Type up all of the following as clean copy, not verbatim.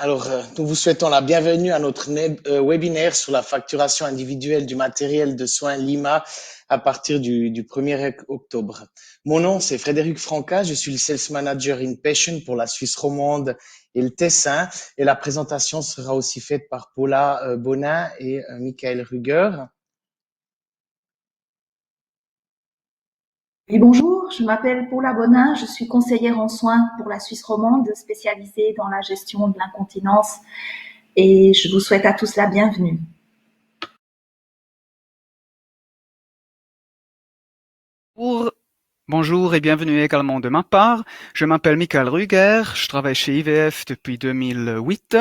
Nous vous souhaitons la bienvenue à notre webinaire sur la facturation individuelle du matériel de soins Lima à partir du 1er octobre. Mon nom, c'est Frédéric Franca, je suis le Sales Manager in Passion pour la Suisse romande et le Tessin. Et la présentation sera aussi faite par Paula Bonin et Michael Ruger. Oui, bonjour, je m'appelle Paula Bonin, je suis conseillère en soins pour la Suisse romande, spécialisée dans la gestion de l'incontinence et je vous souhaite à tous la bienvenue. Bonjour et bienvenue également de ma part. Je m'appelle Michael Ruger, je travaille chez IVF depuis 2008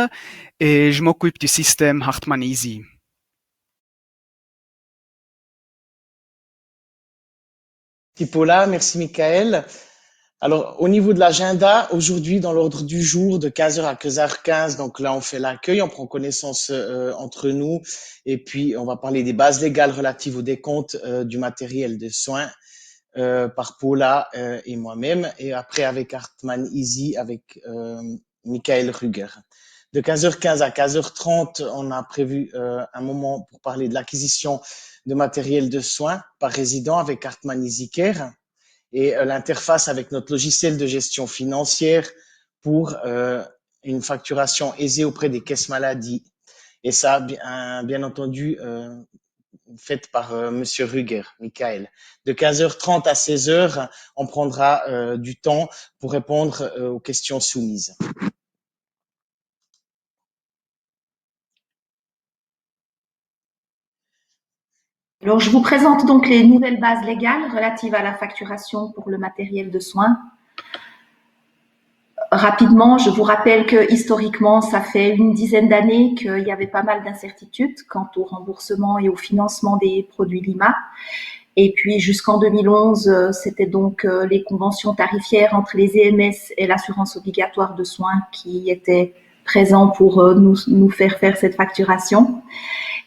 et je m'occupe du système Hartmann Easy. Merci Paula, merci Michael. Alors, au niveau de l'agenda, aujourd'hui, dans l'ordre du jour, de 15h à 15h15, donc là, on fait l'accueil, on prend connaissance entre nous, et puis on va parler des bases légales relatives au décompte du matériel de soins par Paula et moi-même, et après avec Hartmann Easy, avec Michael Ruger. De 15h15 à 15h30, on a prévu un moment pour parler de l'acquisition de matériel de soins par résident avec Hartmann Easy Care et l'interface avec notre logiciel de gestion financière pour une facturation aisée auprès des caisses maladies. Et ça, bien entendu, faite par Monsieur Ruger, Michael. De 15h30 à 16h, on prendra du temps pour répondre aux questions soumises. Alors, je vous présente donc les nouvelles bases légales relatives à la facturation pour le matériel de soins. Rapidement, je vous rappelle que historiquement, ça fait une dizaine d'années qu'il y avait pas mal d'incertitudes quant au remboursement et au financement des produits Lima. Et puis jusqu'en 2011, c'était donc les conventions tarifaires entre les EMS et l'assurance obligatoire de soins qui étaient présents pour nous faire faire cette facturation.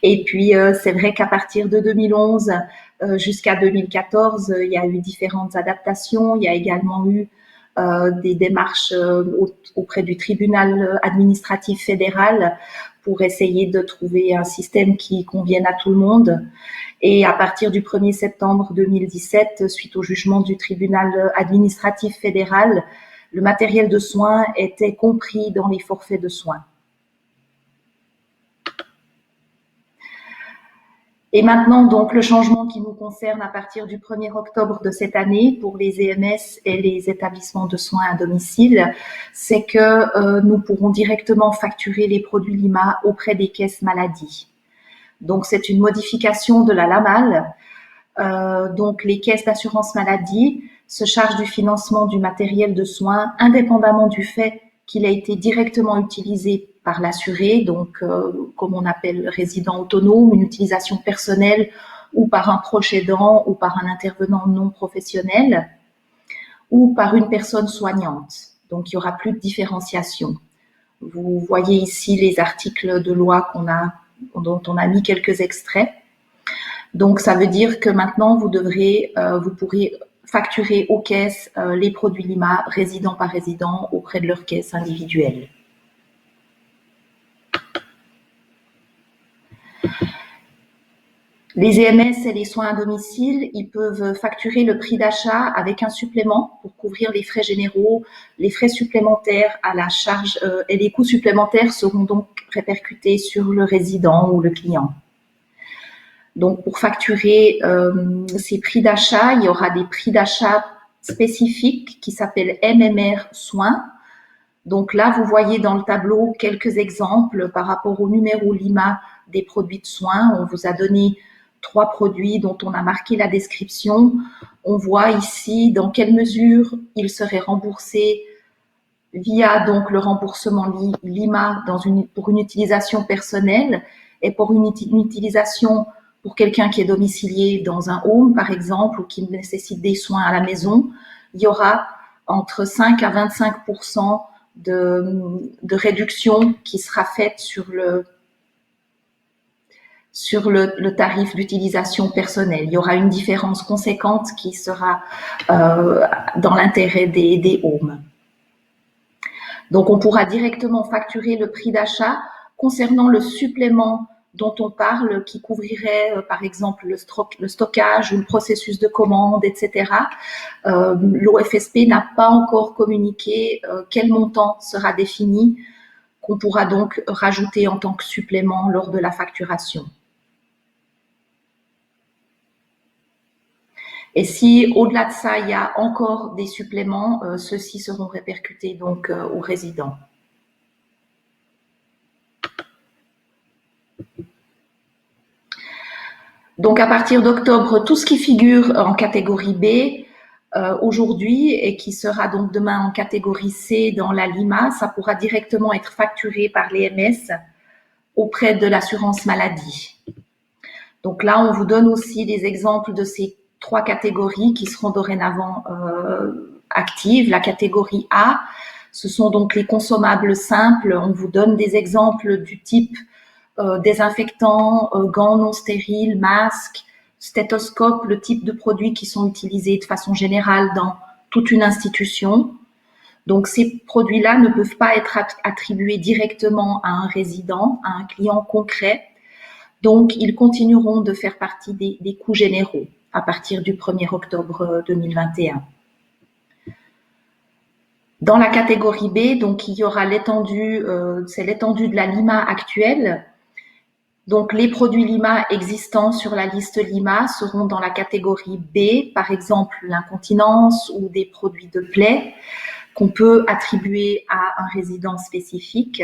Et puis c'est vrai qu'à partir de 2011 jusqu'à 2014, il y a eu différentes adaptations. Il y a également eu des démarches auprès du tribunal administratif fédéral pour essayer de trouver un système qui convienne à tout le monde. Et à partir du 1er septembre 2017, suite au jugement du tribunal administratif fédéral, le matériel de soins était compris dans les forfaits de soins. Et maintenant, donc, le changement qui nous concerne à partir du 1er octobre de cette année pour les EMS et les établissements de soins à domicile, c'est que nous pourrons directement facturer les produits Lima auprès des caisses maladies. Donc, c'est une modification de la LAMAL. Donc, les caisses d'assurance maladie se chargent du financement du matériel de soins indépendamment du fait qu'il a été directement utilisé par l'assuré, donc comme on appelle résident autonome, une utilisation personnelle ou par un proche aidant ou par un intervenant non professionnel ou par une personne soignante. Donc, il n'y aura plus de différenciation. Vous voyez ici les articles de loi dont on a mis quelques extraits. Donc, ça veut dire que maintenant, vous pourrez facturer aux caisses les produits Lima, résident par résident, auprès de leurs caisses individuelles. Les EMS et les soins à domicile, ils peuvent facturer le prix d'achat avec un supplément pour couvrir les frais généraux, les frais supplémentaires à la charge et les coûts supplémentaires seront donc répercutés sur le résident ou le client. Donc, pour facturer ces prix d'achat, il y aura des prix d'achat spécifiques qui s'appellent MMR soins. Donc là, vous voyez dans le tableau quelques exemples par rapport au numéro Lima des produits de soins. On vous a donné 3 produits dont on a marqué la description. On voit ici dans quelle mesure ils seraient remboursés via donc le remboursement Lima pour une utilisation personnelle et pour une utilisation pour quelqu'un qui est domicilié dans un home, par exemple, ou qui nécessite des soins à la maison. Il y aura entre 5 à 25% de réduction qui sera faite sur le tarif d'utilisation personnelle. Il y aura une différence conséquente qui sera dans l'intérêt des homes. Donc on pourra directement facturer le prix d'achat concernant le supplément dont on parle, qui couvrirait par exemple le stockage ou le processus de commande, etc. L'OFSP n'a pas encore communiqué quel montant sera défini, qu'on pourra donc rajouter en tant que supplément lors de la facturation. Et si au-delà de ça, il y a encore des suppléments, ceux-ci seront répercutés donc aux résidents. Donc à partir d'octobre, tout ce qui figure en catégorie B aujourd'hui et qui sera donc demain en catégorie C dans la LIMA, ça pourra directement être facturé par l'EMS auprès de l'assurance maladie. Donc là, on vous donne aussi des exemples de ces 3 catégories qui seront dorénavant actives. La catégorie A, ce sont donc les consommables simples. On vous donne des exemples du type désinfectants, gants non stériles, masques, stéthoscopes, le type de produits qui sont utilisés de façon générale dans toute une institution. Donc ces produits-là ne peuvent pas être attribués directement à un résident, à un client concret. Donc ils continueront de faire partie des coûts généraux à partir du 1er octobre 2021. Dans la catégorie B, donc il y aura l'étendue, c'est l'étendue de la LIMA actuelle. Donc les produits LIMA existants sur la liste LIMA seront dans la catégorie B, par exemple l'incontinence ou des produits de plaie qu'on peut attribuer à un résident spécifique.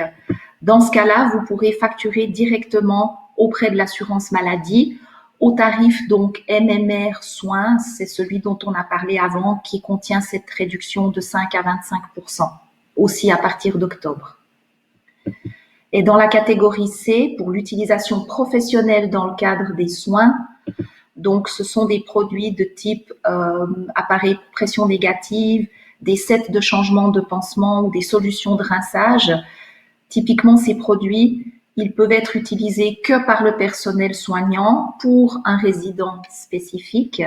Dans ce cas-là, vous pourrez facturer directement auprès de l'assurance maladie au tarif donc MMR soins, c'est celui dont on a parlé avant, qui contient cette réduction de 5 à 25%, aussi à partir d'octobre. Et dans la catégorie C, pour l'utilisation professionnelle dans le cadre des soins, donc ce sont des produits de type appareil pression négative, des sets de changement de pansement ou des solutions de rinçage. Typiquement, ces produits, ils peuvent être utilisés que par le personnel soignant pour un résident spécifique.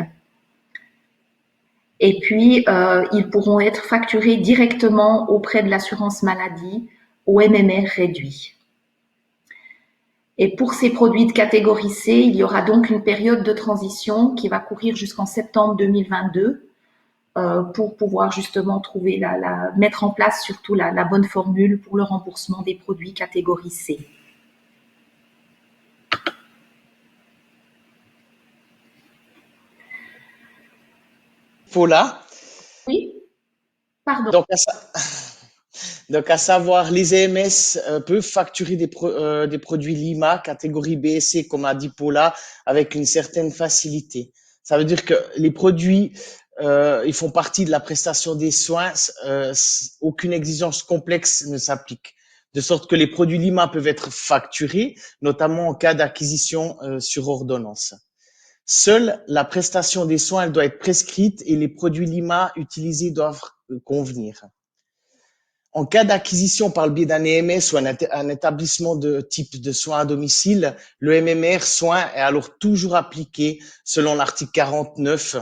Et puis, ils pourront être facturés directement auprès de l'assurance maladie au MMR réduit. Et pour ces produits de catégorie C, il y aura donc une période de transition qui va courir jusqu'en septembre 2022 pour pouvoir justement trouver mettre en place surtout la bonne formule pour le remboursement des produits catégorie C. Paula. Oui, pardon. Donc, à savoir, les EMS peuvent facturer des produits LIMA catégorie B et C, comme a dit Paula, avec une certaine facilité. Ça veut dire que les produits, ils font partie de la prestation des soins. Aucune exigence complexe ne s'applique. De sorte que les produits LIMA peuvent être facturés, notamment en cas d'acquisition sur ordonnance. Seule la prestation des soins, elle doit être prescrite et les produits LIMA utilisés doivent convenir. En cas d'acquisition par le biais d'un EMS ou un établissement de type de soins à domicile, le MMR soins est alors toujours appliqué selon l'article 49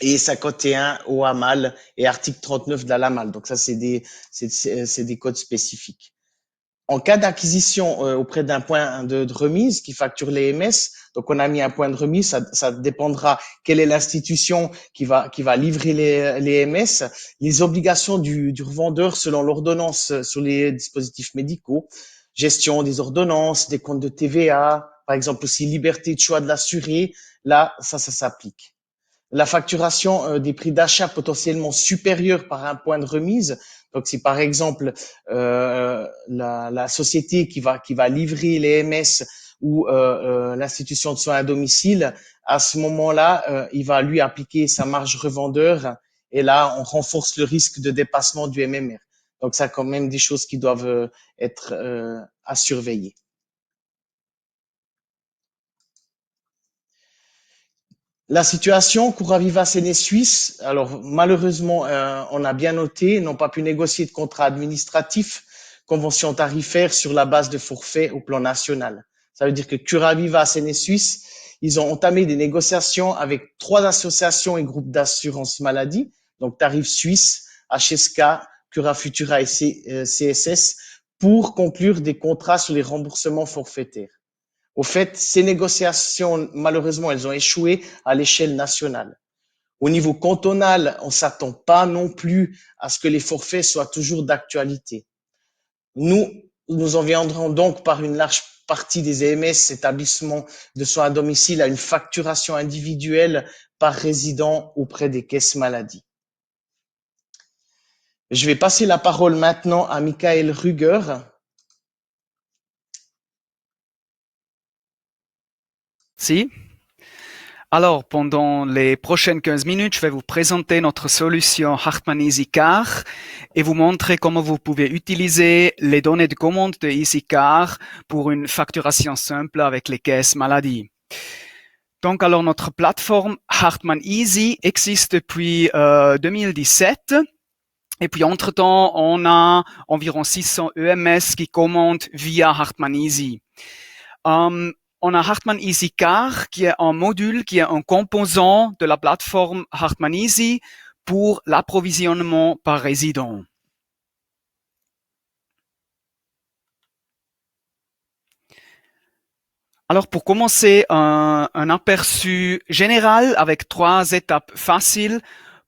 et 51 au HAMAL et article 39 de la LAMAL. Donc ça, c'est des codes spécifiques. En cas d'acquisition auprès d'un point de remise qui facture les MS, donc on a mis un point de remise, ça dépendra quelle est l'institution qui va livrer les MS, les obligations du revendeur selon l'ordonnance sur les dispositifs médicaux, gestion des ordonnances, des comptes de TVA, par exemple aussi liberté de choix de l'assuré, là ça s'applique. La facturation des prix d'achat potentiellement supérieurs par un point de remise. Donc, si par exemple la société qui va livrer les MS ou l'institution de soins à domicile, à ce moment-là, il va lui appliquer sa marge revendeur et là, on renforce le risque de dépassement du MMR. Donc, ça, quand même des choses qui doivent être à surveiller. La situation Curaviva Séné Suisse, alors malheureusement, on a bien noté, n'ont pas pu négocier de contrat administratif, convention tarifaire sur la base de forfait au plan national. Ça veut dire que Curaviva Séné Suisse, ils ont entamé des négociations avec 3 associations et groupes d'assurance maladie, donc Tarif Suisse, HSK, Cura Futura et CSS pour conclure des contrats sur les remboursements forfaitaires. Au fait, ces négociations, malheureusement, elles ont échoué à l'échelle nationale. Au niveau cantonal, on s'attend pas non plus à ce que les forfaits soient toujours d'actualité. Nous en viendrons donc par une large partie des EMS, établissements de soins à domicile, à une facturation individuelle par résident auprès des caisses maladie. Je vais passer la parole maintenant à Michael Ruger. Si. Alors, pendant les prochaines 15 minutes, je vais vous présenter notre solution Hartmann EasyCar et vous montrer comment vous pouvez utiliser les données de commande de EasyCar pour une facturation simple avec les caisses maladie. Donc, alors, notre plateforme Hartmann Easy existe depuis 2017. Et puis, entre-temps, on a environ 600 EMS qui commandent via Hartmann Easy. On a Hartmann EasyCar, qui est un module, qui est un composant de la plateforme Hartmann Easy pour l'approvisionnement par résident. Alors, pour commencer, un aperçu général avec 3 étapes faciles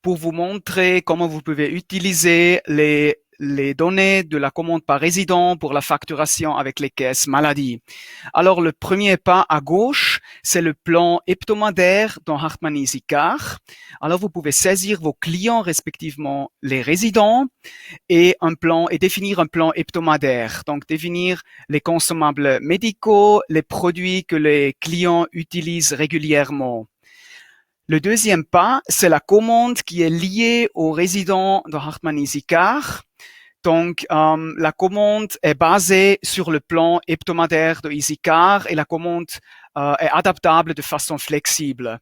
pour vous montrer comment vous pouvez utiliser les données de la commande par résident pour la facturation avec les caisses maladie. Alors, le premier pas à gauche, c'est le plan hebdomadaire dans Hartmann EasyCar. Alors, vous pouvez saisir vos clients, respectivement les résidents, et définir un plan hebdomadaire. Donc, définir les consommables médicaux, les produits que les clients utilisent régulièrement. Le deuxième pas, c'est la commande qui est liée aux résidents de Hartmann EasyCar. Donc, la commande est basée sur le plan hebdomadaire de EasyCar et la commande est adaptable de façon flexible.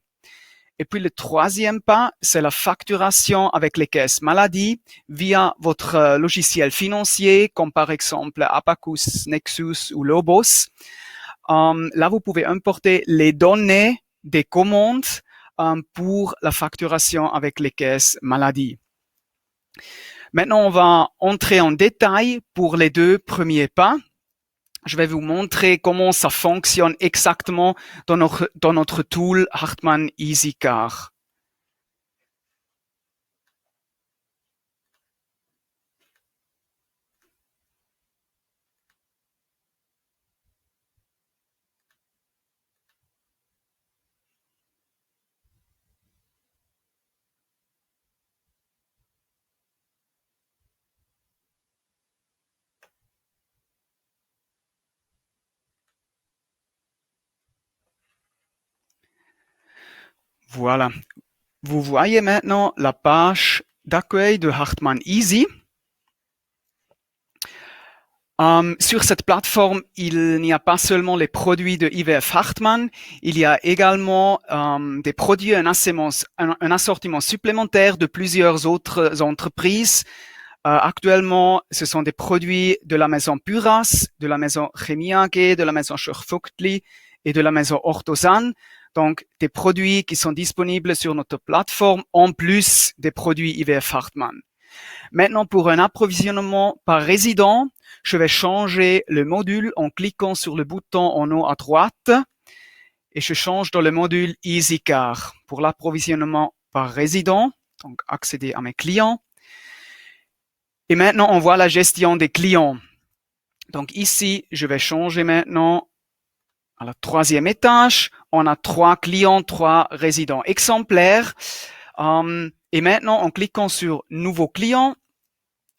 Et puis, le troisième pas, c'est la facturation avec les caisses maladie via votre logiciel financier, comme par exemple Abacus, Nexus ou Lobos. Là, vous pouvez importer les données des commandes pour la facturation avec les caisses maladie. Maintenant, on va entrer en détail pour les 2 premiers pas. Je vais vous montrer comment ça fonctionne exactement dans notre tool Hartmann EasyCar. Voilà. Vous voyez maintenant la page d'accueil de Hartmann Easy. Sur cette plateforme, il n'y a pas seulement les produits de IVF Hartmann, il y a également des produits, un assortiment supplémentaire de plusieurs autres entreprises. Actuellement, ce sont des produits de la maison Puras, de la maison Chemiage, de la maison Schörfugtli et de la maison Orthosan. Donc, des produits qui sont disponibles sur notre plateforme en plus des produits IVF Hartmann. Maintenant, pour un approvisionnement par résident, je vais changer le module en cliquant sur le bouton en haut à droite et je change dans le module EasyCar pour l'approvisionnement par résident, donc accéder à mes clients. Et maintenant, on voit la gestion des clients. Donc ici, je vais changer maintenant à la 3e étage. On a 3 clients, 3 résidents exemplaires. Et maintenant, en cliquant sur Nouveau client,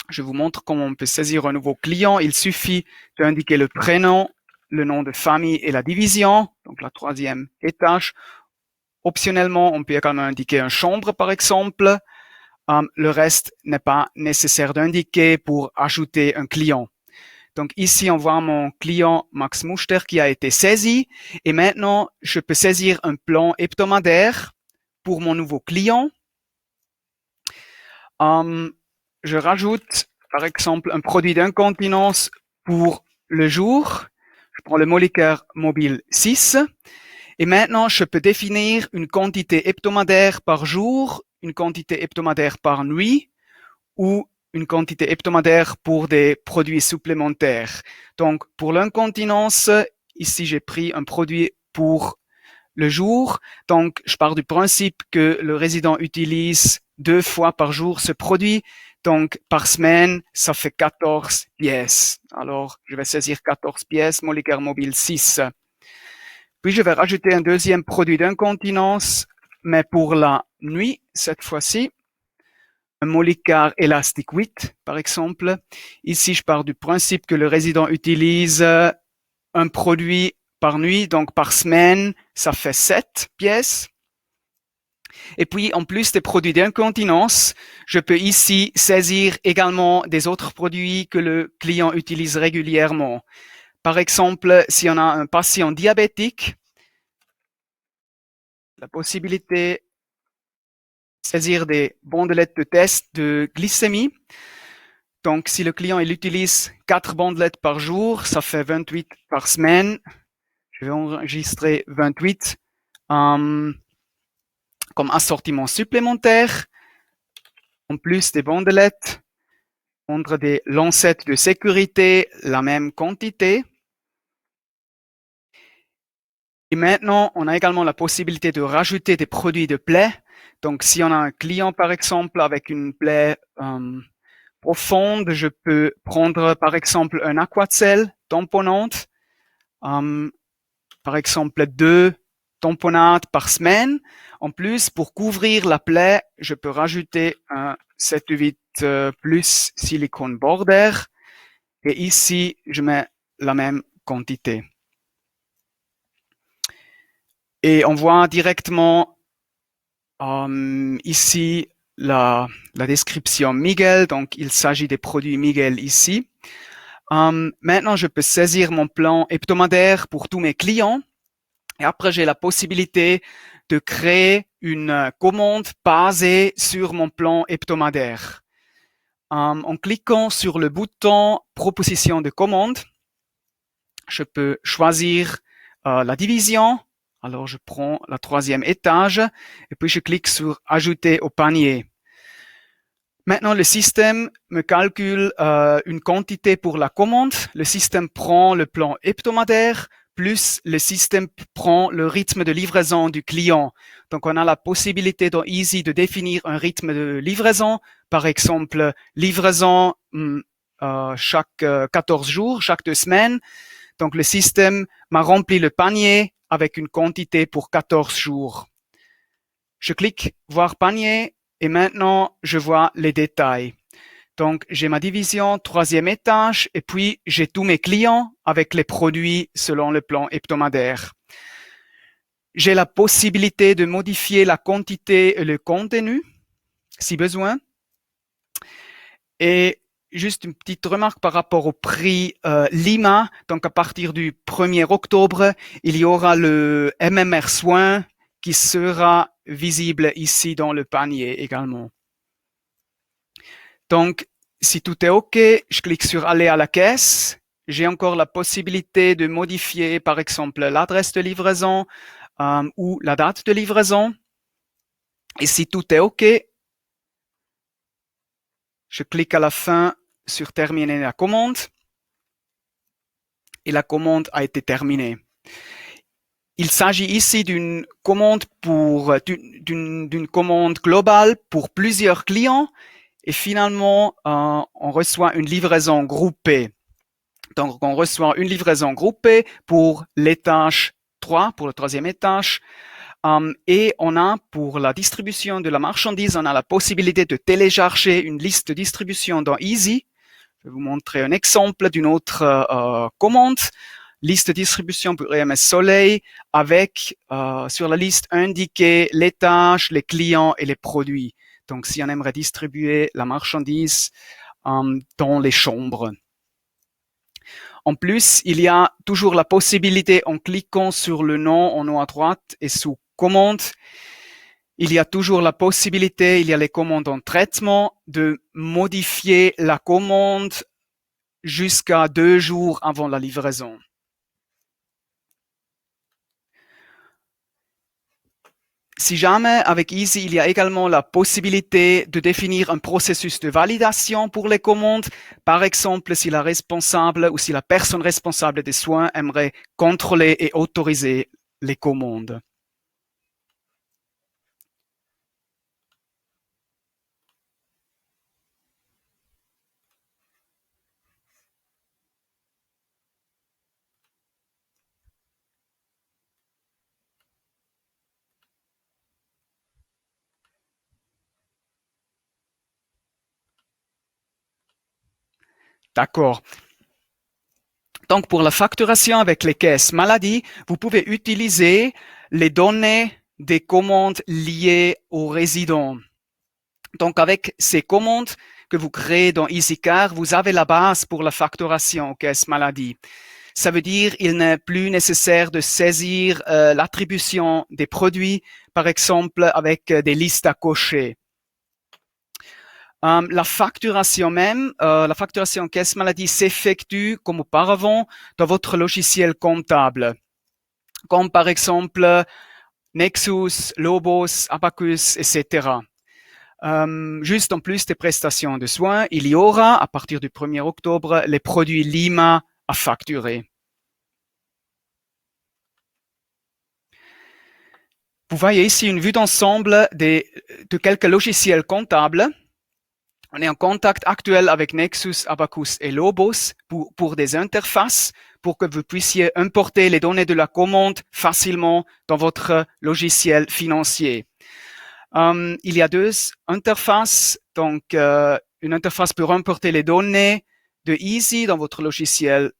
je vous montre comment on peut saisir un nouveau client. Il suffit d'indiquer le prénom, le nom de famille et la division, donc la 3e étage. Optionnellement, on peut également indiquer une chambre, par exemple. Le reste n'est pas nécessaire d'indiquer pour ajouter un client. Donc ici, on voit mon client Max Muster qui a été saisi. Et maintenant, je peux saisir un plan hebdomadaire pour mon nouveau client. Je rajoute, par exemple, un produit d'incontinence pour le jour. Je prends le Molicare Mobile 6. Et maintenant, je peux définir une quantité hebdomadaire par jour, une quantité hebdomadaire par nuit ou une quantité hebdomadaire pour des produits supplémentaires. Donc, pour l'incontinence, ici, j'ai pris un produit pour le jour. Donc, je pars du principe que le résident utilise 2 fois par jour ce produit. Donc, par semaine, ça fait 14 pièces. Alors, je vais saisir 14 pièces, Molicare Mobile 6. Puis, je vais rajouter un deuxième produit d'incontinence, mais pour la nuit, cette fois-ci. Un Molicare Elastic 8, par exemple. Ici, je pars du principe que le résident utilise un produit par nuit, donc par semaine, ça fait 7 pièces. Et puis, en plus des produits d'incontinence, je peux ici saisir également des autres produits que le client utilise régulièrement. Par exemple, si on a un patient diabétique, la possibilité saisir des bandelettes de test de glycémie. Donc, si le client il utilise 4 bandelettes par jour, ça fait 28 par semaine. Je vais enregistrer 28 comme assortiment supplémentaire. En plus des bandelettes, prendre des lancettes de sécurité, la même quantité. Et maintenant, on a également la possibilité de rajouter des produits de plaie. Donc, si on a un client, par exemple, avec une plaie profonde, je peux prendre, par exemple, un Aquacel tamponnante, par exemple, 2 tamponnades par semaine. En plus, pour couvrir la plaie, je peux rajouter un 7-8 plus silicone border. Et ici, je mets la même quantité. Et on voit directement ici la description Miguel. Donc, il s'agit des produits Miguel ici. Maintenant, je peux saisir mon plan hebdomadaire pour tous mes clients. Et après, j'ai la possibilité de créer une commande basée sur mon plan hebdomadaire. En cliquant sur le bouton proposition de commande, je peux choisir la division. Alors, je prends la 3e étage et puis je clique sur ajouter au panier. Maintenant, le système me calcule une quantité pour la commande. Le système prend le plan hebdomadaire, plus le système prend le rythme de livraison du client. Donc, on a la possibilité dans Easy de définir un rythme de livraison. Par exemple, livraison chaque 14 jours, chaque 2 semaines. Donc, le système m'a rempli le panier avec une quantité pour 14 jours. Je clique voir panier et maintenant, je vois les détails. Donc, j'ai ma division, 3e étage, et puis j'ai tous mes clients avec les produits selon le plan hebdomadaire. J'ai la possibilité de modifier la quantité et le contenu, si besoin. Et juste une petite remarque par rapport au prix Lima. Donc, à partir du 1er octobre, il y aura le MMR Soin qui sera visible ici dans le panier également. Donc, si tout est OK, je clique sur aller à la caisse. J'ai encore la possibilité de modifier, par exemple, l'adresse de livraison ou la date de livraison. Et si tout est OK, je clique à la fin sur terminer la commande. Et la commande a été terminée. Il s'agit ici d'une commande d'une commande globale pour plusieurs clients. Et finalement, on reçoit une livraison groupée. Donc, on reçoit une livraison groupée pour l'étage 3, pour le 3e étage. Et on a, pour la distribution de la marchandise, on a la possibilité de télécharger une liste de distribution dans Easy. Je vais vous montrer un exemple d'une autre commande. Liste de distribution pour EMS Soleil avec sur la liste indiqué les tâches, les clients et les produits. Donc, si on aimerait distribuer la marchandise dans les chambres. En plus, il y a toujours la possibilité, en cliquant sur le nom en haut à droite et sous commande, il y a toujours la possibilité, il y a les commandes en traitement, de modifier la commande jusqu'à 2 jours avant la livraison. Si jamais avec Easy, il y a également la possibilité de définir un processus de validation pour les commandes. Par exemple, si la responsable ou si la personne responsable des soins aimerait contrôler et autoriser les commandes. D'accord. Donc, pour la facturation avec les caisses maladie, vous pouvez utiliser les données des commandes liées aux résidents. Donc, avec ces commandes que vous créez dans EasyCar, vous avez la base pour la facturation aux caisses maladie. Ça veut dire qu'il n'est plus nécessaire de saisir l'attribution des produits, par exemple avec des listes à cocher. La facturation même, la facturation caisse maladie s'effectue comme auparavant dans votre logiciel comptable, comme par exemple Nexus, Lobos, Abacus, etc. Juste en plus des prestations de soins, il y aura, à partir du 1er octobre, les produits Lima à facturer. Vous voyez ici une vue d'ensemble de quelques logiciels comptables. On est en contact actuel avec Nexus, Abacus et Lobos pour des interfaces, pour que vous puissiez importer les données de la commande facilement dans votre logiciel financier. Il y a deux interfaces, donc une interface pour importer les données de Easy dans votre logiciel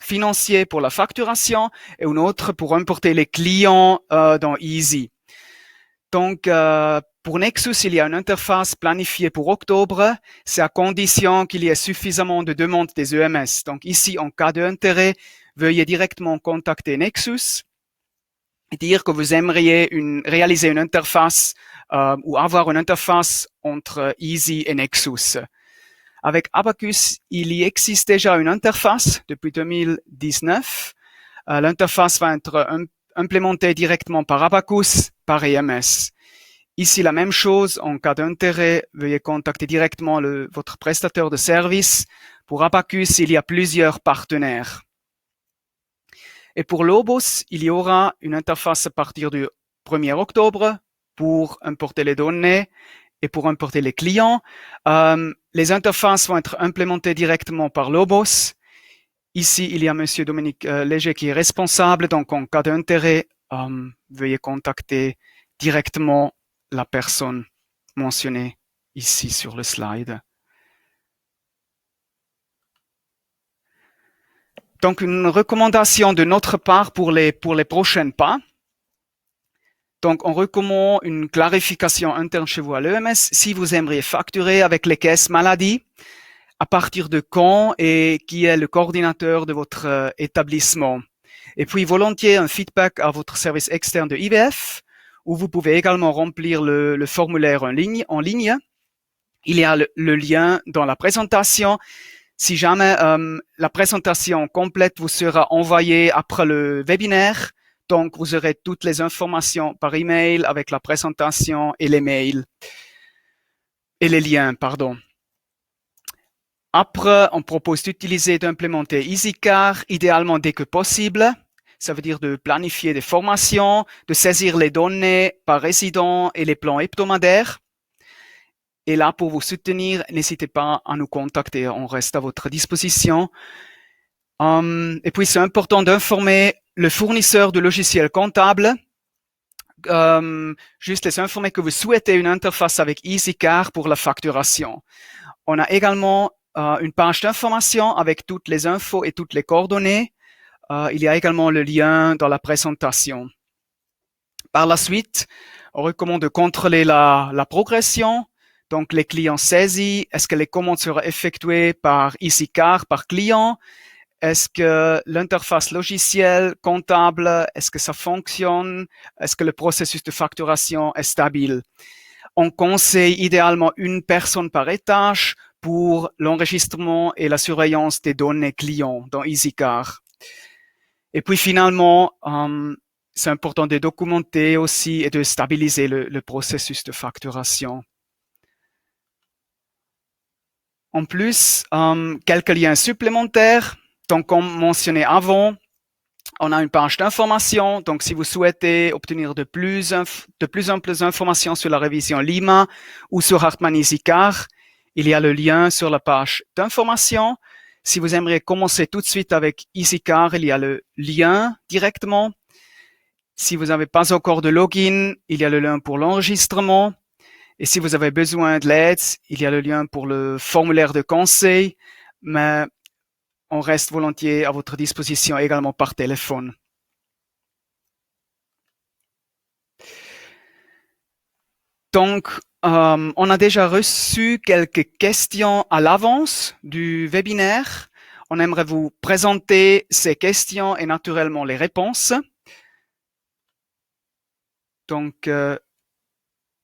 financier pour la facturation et une autre pour importer les clients dans Easy. Donc, pour Nexus, il y a une interface planifiée pour octobre. C'est à condition qu'il y ait suffisamment de demandes des EMS. Donc ici, en cas d'intérêt, veuillez directement contacter Nexus et dire que vous aimeriez réaliser une interface ou avoir une interface entre Easy et Nexus. Avec Abacus, il y existe déjà une interface depuis 2019. L'interface va être implémentée directement par Abacus, par EMS. Ici, la même chose, en cas d'intérêt, veuillez contacter directement votre prestataire de service. Pour Abacus, il y a plusieurs partenaires. Et pour Lobos, il y aura une interface à partir du 1er octobre pour importer les données et pour importer les clients. Les interfaces vont être implémentées directement par Lobos. Ici, il y a Monsieur Dominique Léger qui est responsable, donc en cas d'intérêt, veuillez contacter directement la personne mentionnée ici sur le slide. Donc, une recommandation de notre part pour les prochains pas. Donc, on recommande une clarification interne chez vous à l'EMS si vous aimeriez facturer avec les caisses maladie, à partir de quand et qui est le coordinateur de votre établissement. Et puis, volontiers un feedback à votre service externe de IVF, où vous pouvez également remplir le formulaire en ligne. Il y a le lien dans la présentation. Si jamais la présentation complète vous sera envoyée après le webinaire, donc vous aurez toutes les informations par email avec la présentation et les mails et les liens, pardon. Après, on propose d'implémenter EasyCar, idéalement dès que possible. Ça veut dire de planifier des formations, de saisir les données par résident et les plans hebdomadaires. Et là, pour vous soutenir, n'hésitez pas à nous contacter. On reste à votre disposition. Et puis, c'est important d'informer le fournisseur de logiciels comptables. Juste les informer que vous souhaitez une interface avec EasyCar pour la facturation. On a également une page d'information avec toutes les infos et toutes les coordonnées. Il y a également le lien dans la présentation. Par la suite, on recommande de contrôler la progression. Donc, les clients saisis, est-ce que les commandes seront effectuées par EasyCar, par client? Est-ce que l'interface logicielle comptable, est-ce que ça fonctionne? Est-ce que le processus de facturation est stable? On conseille idéalement une personne par étage pour l'enregistrement et la surveillance des données clients dans EasyCar. Et puis finalement, c'est important de documenter aussi et de stabiliser le processus de facturation. En plus, quelques liens supplémentaires. Donc, comme mentionné avant, on a une page d'information. Donc, si vous souhaitez obtenir de plus amples informations sur la révision Lima ou sur Hartmann EasyCar, il y a le lien sur la page d'information. Si vous aimeriez commencer tout de suite avec EasyCar, il y a le lien directement. Si vous n'avez pas encore de login, il y a le lien pour l'enregistrement. Et si vous avez besoin de l'aide, il y a le lien pour le formulaire de conseil, mais on reste volontiers à votre disposition également par téléphone. Donc, on a déjà reçu quelques questions à l'avance du webinaire. On aimerait vous présenter ces questions et naturellement les réponses. Donc,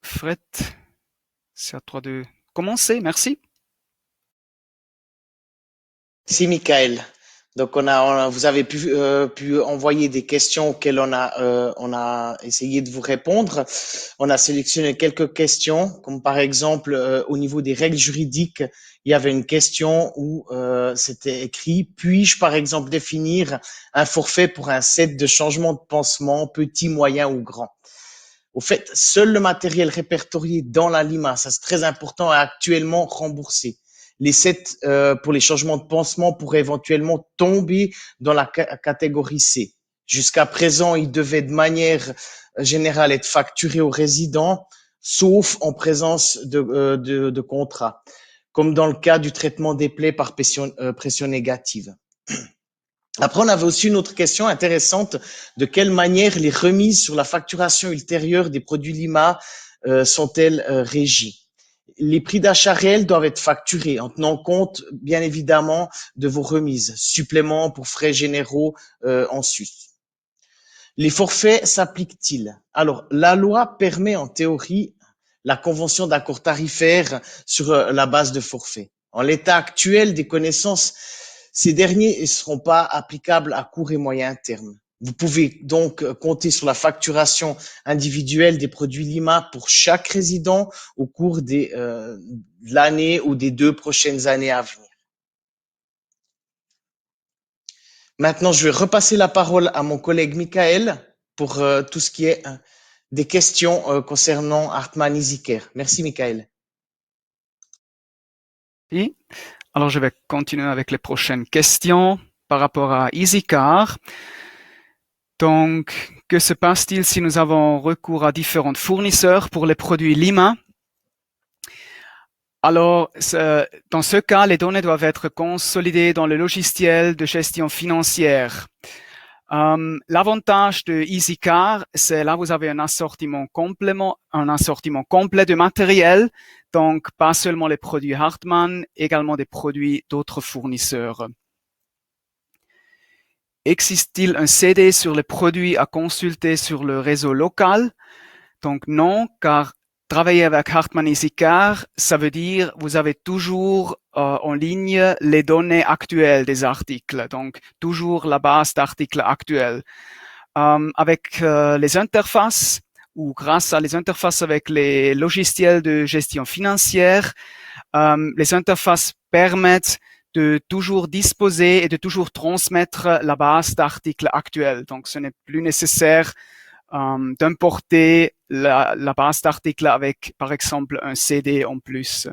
Fred, c'est à toi de commencer. Merci. Si, Michael. Donc, vous avez pu envoyer des questions auxquelles on a essayé de vous répondre. On a sélectionné quelques questions, comme par exemple, au niveau des règles juridiques, il y avait une question où c'était écrit, puis-je par exemple définir un forfait pour un set de changement de pansement, petit, moyen ou grand? Au fait, seul le matériel répertorié dans la Lima, ça c'est très important, est actuellement remboursé. Les sets pour les changements de pansement pourraient éventuellement tomber dans la catégorie C. Jusqu'à présent, ils devaient de manière générale être facturés aux résidents, sauf en présence de contrat, comme dans le cas du traitement des plaies par pression négative. Après, on avait aussi une autre question intéressante. De quelle manière les remises sur la facturation ultérieure des produits Lima sont-elles régies? Les prix d'achat réels doivent être facturés en tenant compte, bien évidemment, de vos remises, suppléments pour frais généraux en sus. Les forfaits s'appliquent-ils? Alors, la loi permet en théorie la convention d'accord tarifaire sur la base de forfait. En l'état actuel des connaissances, ces derniers ne seront pas applicables à court et moyen terme. Vous pouvez donc compter sur la facturation individuelle des produits Lima pour chaque résident au cours de l'année ou des 2 prochaines années à venir. Maintenant, je vais repasser la parole à mon collègue Michael pour tout ce qui est des questions concernant Hartmann EasyCare. Merci, Michael. Oui. Alors, je vais continuer avec les prochaines questions par rapport à EasyCar. Donc, que se passe-t-il si nous avons recours à différents fournisseurs pour les produits Lima? Alors, dans ce cas, les données doivent être consolidées dans le logiciel de gestion financière. L'avantage de EasyCar, c'est là vous avez un assortiment complet de matériel, donc pas seulement les produits Hartmann, également des produits d'autres fournisseurs. Existe-t-il un CD sur les produits à consulter sur le réseau local? Donc non, car travailler avec Hartmann EasyCar, ça veut dire vous avez toujours en ligne les données actuelles des articles, donc toujours la base d'articles actuels. Avec les interfaces ou grâce à les interfaces avec les logiciels de gestion financière, les interfaces permettent de toujours disposer et de toujours transmettre la base d'articles actuels. Donc, ce n'est plus nécessaire d'importer la base d'articles avec, par exemple, un CD en plus.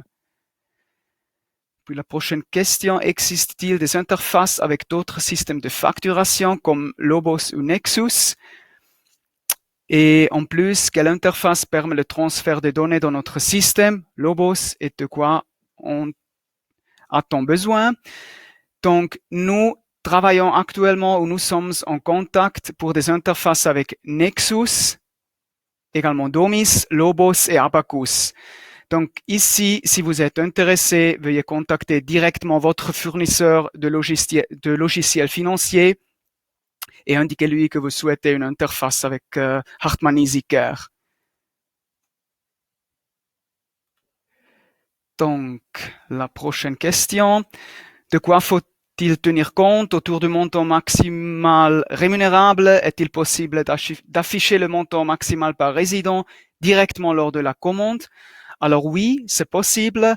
Puis la prochaine question, existe-t-il des interfaces avec d'autres systèmes de facturation comme Lobos ou Nexus? Et en plus, quelle interface permet le transfert des données dans notre système, Lobos, et de quoi on a-t-on besoin? Donc, nous travaillons actuellement ou nous sommes en contact pour des interfaces avec Nexus, également Domis, Lobos et Abacus. Donc ici, si vous êtes intéressé, veuillez contacter directement votre fournisseur de logiciels financiers et indiquez-lui que vous souhaitez une interface avec Hartmann EasyCare. Donc, la prochaine question. De quoi faut doit-il tenir compte autour du montant maximal rémunérable? Est-il possible d'afficher le montant maximal par résident directement lors de la commande? Alors oui, c'est possible.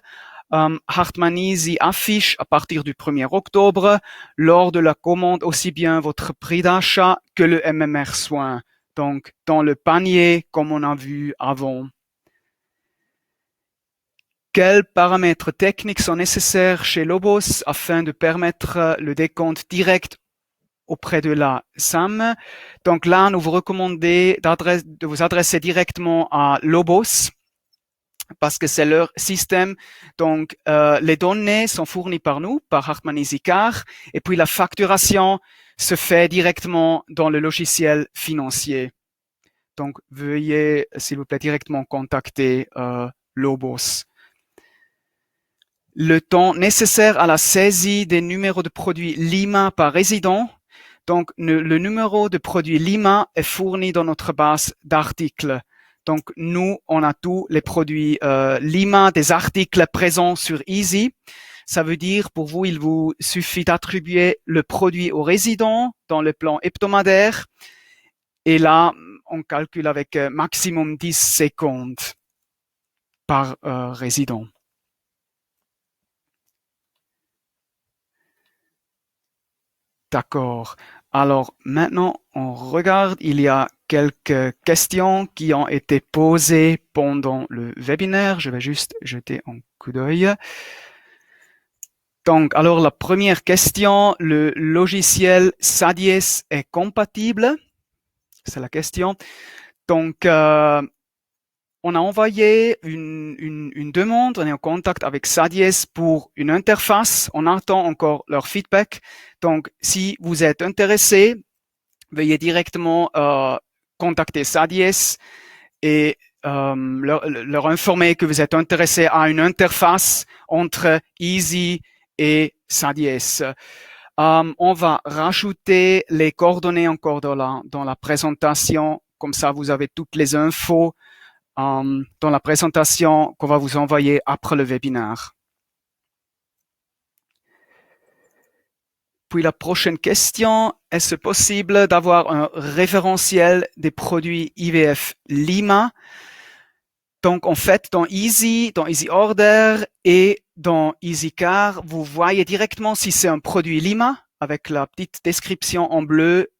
Hartmann Easy affiche à partir du 1er octobre lors de la commande aussi bien votre prix d'achat que le MMR soin. Donc, dans le panier, comme on a vu avant. Quels paramètres techniques sont nécessaires chez Lobos afin de permettre le décompte direct auprès de la SAM? Donc là, nous vous recommandons de vous adresser directement à Lobos parce que c'est leur système. Donc, les données sont fournies par nous, par Hartmann Easy Car, et puis la facturation se fait directement dans le logiciel financier. Donc, veuillez, s'il vous plaît, directement contacter Lobos. Le temps nécessaire à la saisie des numéros de produits Lima par résident. Donc, le numéro de produit Lima est fourni dans notre base d'articles. Donc, nous, on a tous les produits Lima, des articles présents sur Easy. Ça veut dire, pour vous, il vous suffit d'attribuer le produit au résident dans le plan hebdomadaire. Et là, on calcule avec maximum 10 secondes par résident. D'accord. Alors maintenant, on regarde, il y a quelques questions qui ont été posées pendant le webinaire. Je vais juste jeter un coup d'œil. Donc, alors la première question, le logiciel Sadies est compatible? C'est la question. Donc, on a envoyé une demande, on est en contact avec Sadies pour une interface. On attend encore leur feedback. Donc, si vous êtes intéressé, veuillez directement contacter Sadies et leur informer que vous êtes intéressé à une interface entre Easy et Sadies. On va rajouter les coordonnées encore dans la présentation. Comme ça, vous avez toutes les infos dans la présentation qu'on va vous envoyer après le webinaire. Puis la prochaine question, est-ce possible d'avoir un référentiel des produits IVF Lima? Donc en fait, dans Easy Order et dans Easy Car, vous voyez directement si c'est un produit Lima avec la petite description en bleu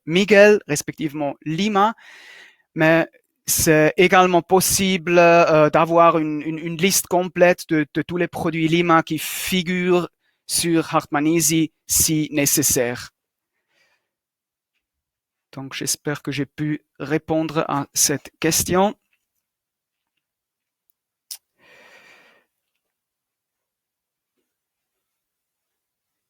Miguel, respectivement Lima, mais c'est également possible d'avoir une liste complète de tous les produits Lima qui figurent sur Hartmann Easy si nécessaire. Donc, j'espère que j'ai pu répondre à cette question.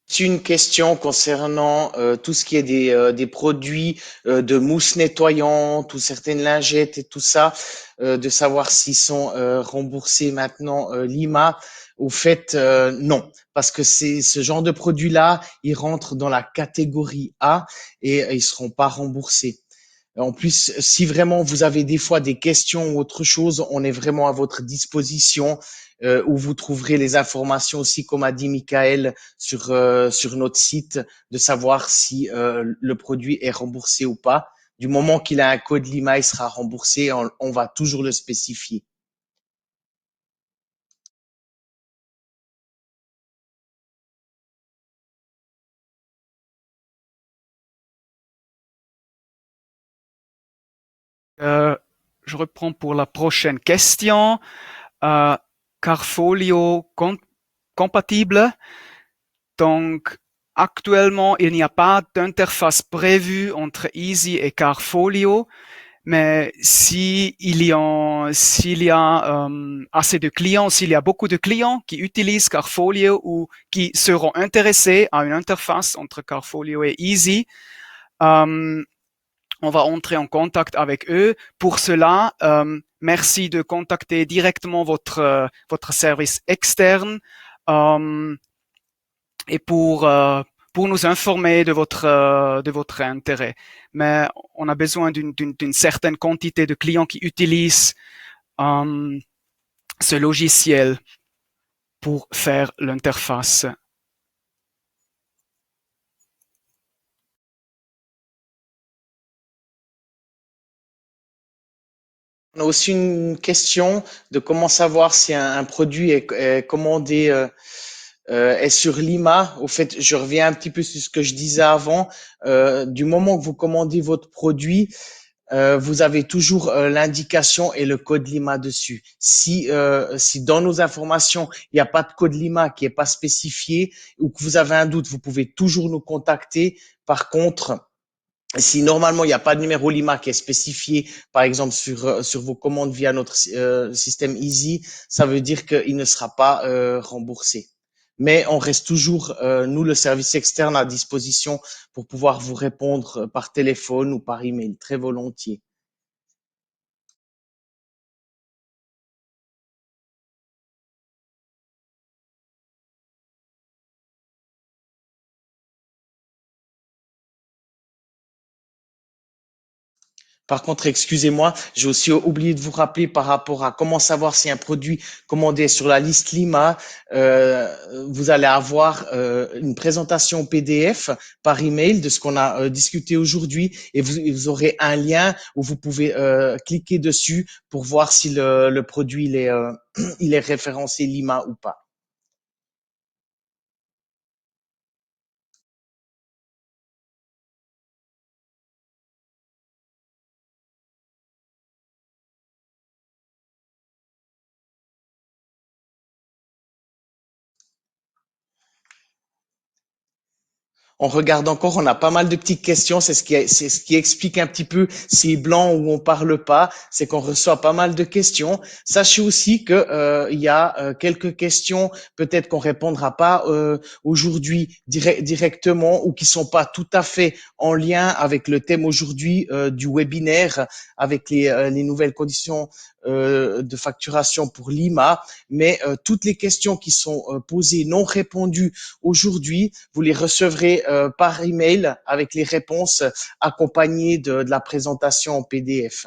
C'est une question concernant tout ce qui est des produits de mousse nettoyante ou certaines lingettes et tout ça, de savoir s'ils sont remboursés maintenant Lima. Au fait, non, parce que c'est ce genre de produits-là, ils rentrent dans la catégorie A et ils seront pas remboursés. En plus, si vraiment vous avez des fois des questions ou autre chose, on est vraiment à votre disposition, où vous trouverez les informations aussi, comme a dit Michael, sur notre site, de savoir si le produit est remboursé ou pas. Du moment qu'il a un code Lima, il sera remboursé, on va toujours le spécifier. Je reprends pour la prochaine question. Carfolio compatible. Donc, actuellement, il n'y a pas d'interface prévue entre Easy et Carfolio, mais s'il y a assez de clients, s'il y a beaucoup de clients qui utilisent Carfolio ou qui seront intéressés à une interface entre Carfolio et Easy, on va entrer en contact avec eux. Pour cela, merci de contacter directement votre service externe et pour nous informer de votre intérêt. Mais on a besoin d'une certaine quantité de clients qui utilisent ce logiciel pour faire l'interface. On a aussi une question de comment savoir si un produit est commandé est sur Lima. Au fait, je reviens un petit peu sur ce que je disais avant. Du moment que vous commandez votre produit, vous avez toujours l'indication et le code Lima dessus. Si dans nos informations, il n'y a pas de code Lima qui est pas spécifié ou que vous avez un doute, vous pouvez toujours nous contacter. Par contre, si normalement il n'y a pas de numéro Lima qui est spécifié, par exemple sur vos commandes via notre système Easy, ça veut dire qu'il ne sera pas remboursé. Mais on reste toujours, nous, le service externe, à disposition pour pouvoir vous répondre par téléphone ou par email, très volontiers. Par contre, excusez-moi, j'ai aussi oublié de vous rappeler par rapport à comment savoir si un produit commandé est sur la liste Lima. Euh, Vous allez avoir une présentation PDF par email de ce qu'on a discuté aujourd'hui et vous aurez un lien où vous pouvez cliquer dessus pour voir si le produit il est référencé Lima ou pas. On regarde encore, on a pas mal de petites questions. C'est ce qui explique un petit peu ces blancs où on parle pas. C'est qu'on reçoit pas mal de questions. Sachez aussi que il y a quelques questions, peut-être qu'on répondra pas aujourd'hui directement ou qui sont pas tout à fait en lien avec le thème aujourd'hui du webinaire, avec les nouvelles conditions de facturation pour Lima. Mais toutes les questions qui sont posées, non répondues aujourd'hui, vous les recevrez par email avec les réponses accompagnées de la présentation en PDF.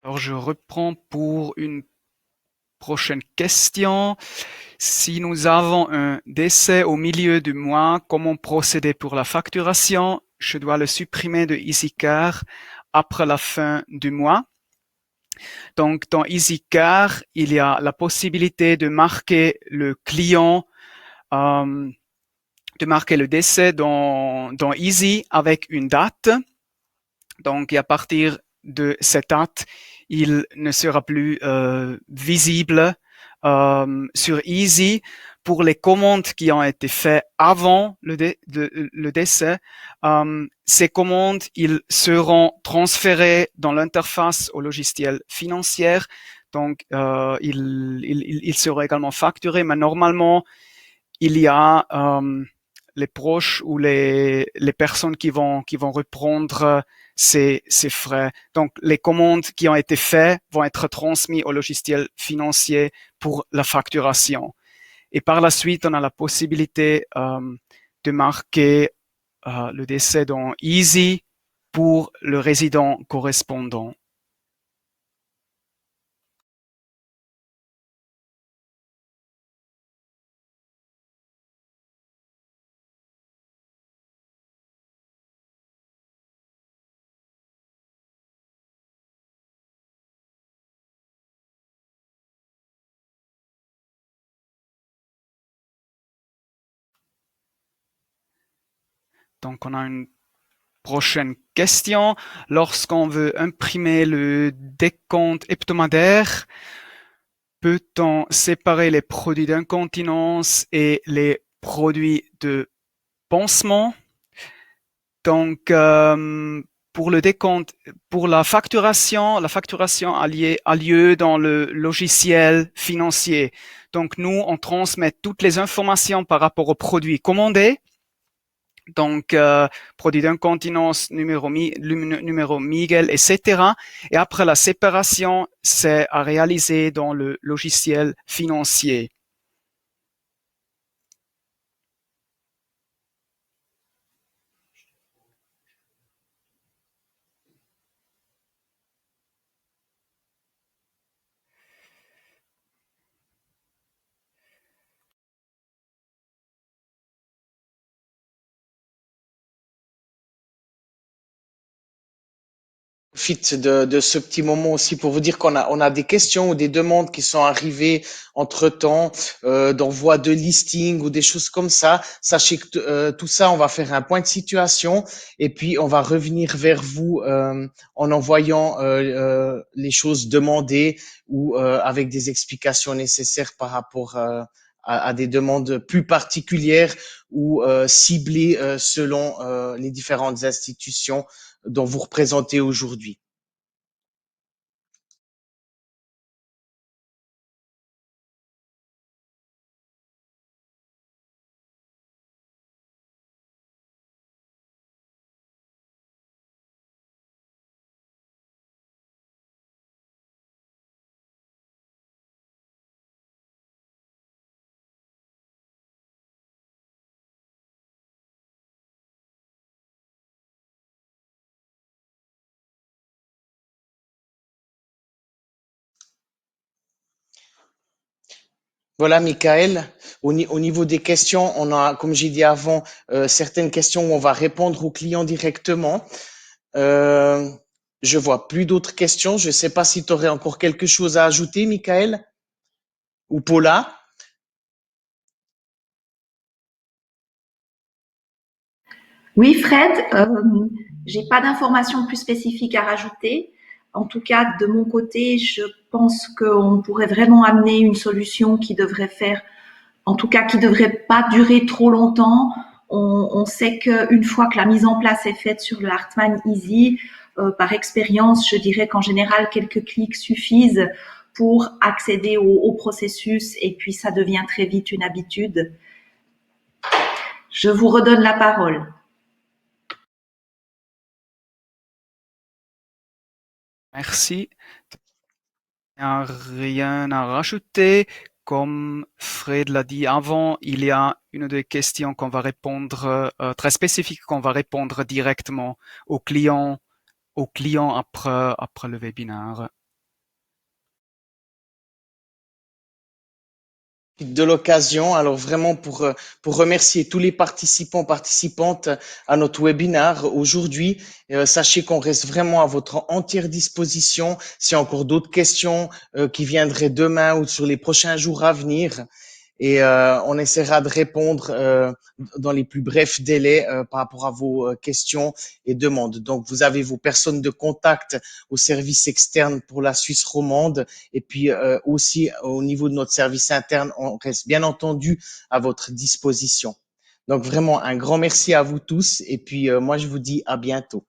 Alors, je reprends pour une prochaine question. Si nous avons un décès au milieu du mois, comment procéder pour la facturation? Je dois le supprimer de EasyCar après la fin du mois. Donc, dans EasyCar, il y a la possibilité de marquer le client, de marquer le décès dans Easy avec une date. Donc, à partir de cette date, il ne sera plus visible sur Easy. Pour les commandes qui ont été faites avant le décès, ces commandes, ils seront transférées dans l'interface au logiciel financier. Donc, ils seront également facturés, mais normalement, il y a les proches ou les personnes qui vont reprendre ces frais. Donc, les commandes qui ont été faites vont être transmises au logiciel financier pour la facturation. Et par la suite, on a la possibilité de marquer le décès dans Easy pour le résident correspondant. Donc, on a une prochaine question. Lorsqu'on veut imprimer le décompte hebdomadaire, peut-on séparer les produits d'incontinence et les produits de pansement? Donc, pour le décompte, pour la facturation a lieu dans le logiciel financier. Donc, nous, on transmet toutes les informations par rapport aux produits commandés Donc, produit d'incontinence, numéro Miguel, etc. Et après la séparation, c'est à réaliser dans le logiciel financier. Profite de ce petit moment aussi pour vous dire qu'on a des questions ou des demandes qui sont arrivées entre-temps, d'envoi de listing ou des choses comme ça. Sachez que tout ça, on va faire un point de situation et puis on va revenir vers vous en envoyant les choses demandées ou avec des explications nécessaires par rapport à des demandes plus particulières ou ciblées selon les différentes institutions dont vous représentez aujourd'hui. Voilà, Michael. Au niveau des questions, on a, comme j'ai dit avant, certaines questions où on va répondre aux clients directement. Euh, je vois plus d'autres questions. Je ne sais pas si tu aurais encore quelque chose à ajouter, Michael ou Paula. Oui, Fred, j'ai pas d'informations plus spécifiques à rajouter. En tout cas, de mon côté, je pense qu'on pourrait vraiment amener une solution qui devrait faire, en tout cas, qui devrait pas durer trop longtemps. On sait qu'une fois que la mise en place est faite sur le Hartmann Easy, par expérience, je dirais qu'en général, quelques clics suffisent pour accéder au processus et puis ça devient très vite une habitude. Je vous redonne la parole. Merci. Il n'y a rien à rajouter. Comme Fred l'a dit avant, il y a une des questions qu'on va répondre, très spécifiques qu'on va répondre directement aux clients après le webinaire. De l'occasion. Alors vraiment pour remercier tous les participants, participantes à notre webinaire aujourd'hui. Sachez qu'on reste vraiment à votre entière disposition. S'il y a encore d'autres questions qui viendraient demain ou sur les prochains jours à venir. Et on essaiera de répondre dans les plus brefs délais par rapport à vos questions et demandes. Donc, vous avez vos personnes de contact au service externe pour la Suisse romande et puis aussi au niveau de notre service interne, on reste bien entendu à votre disposition. Donc, vraiment un grand merci à vous tous et puis moi, je vous dis à bientôt.